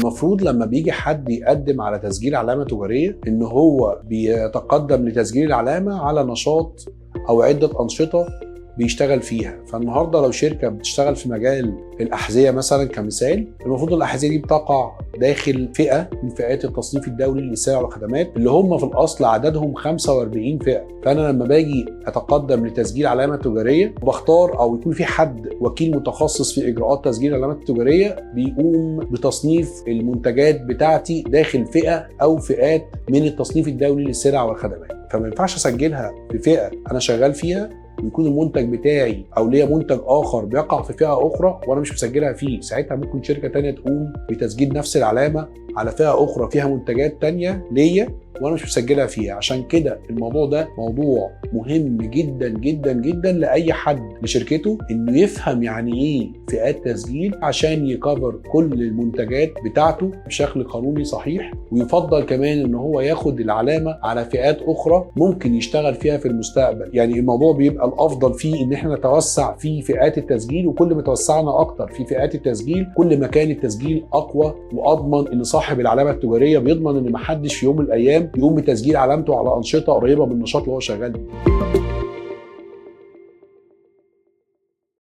المفروض لما بيجي حد يقدم على تسجيل علامة تجارية ان هو بيتقدم لتسجيل العلامة على نشاط او عدة انشطة بيشتغل فيها. فالنهارده لو شركه بتشتغل في مجال الاحذيه مثلا كمثال، المفروض الاحذيه دي بتقع داخل فئه من فئات التصنيف الدولي للسلع والخدمات اللي هم في الاصل عددهم 45 فئه. فانا لما باجي اتقدم لتسجيل علامه تجاريه بختار او يكون في حد وكيل متخصص في اجراءات تسجيل العلامات التجاريه بيقوم بتصنيف المنتجات بتاعتي داخل فئه او فئات من التصنيف الدولي للسلع والخدمات. فما ينفعش اسجلها في فئه انا شغال فيها ويكون المنتج بتاعي او ليا منتج اخر بيقع في فئه اخرى وانا مش مسجلها فيه. ساعتها ممكن شركه تانية تقوم بتسجيل نفس العلامه على فئه اخرى فيها منتجات تانية ليا وانا مش مسجلها فيها. عشان كده الموضوع ده موضوع مهم جدا جدا جدا لاي حد لشركته انه يفهم يعني ايه فئات تسجيل عشان يكفر كل المنتجات بتاعته بشكل قانوني صحيح. ويفضل كمان ان هو ياخد العلامه على فئات اخرى ممكن يشتغل فيها في المستقبل. يعني الموضوع بيبقى الافضل فيه ان احنا نتوسع في فئات التسجيل، وكل ما توسعنا اكتر في فئات التسجيل كل ما كان التسجيل اقوى واضمن. ان صاحب العلامه التجاريه بيضمن ان محدش في يوم من الايام يقوم بتسجيل علامته على انشطه قريبه من النشاط اللي هو شغال بيه.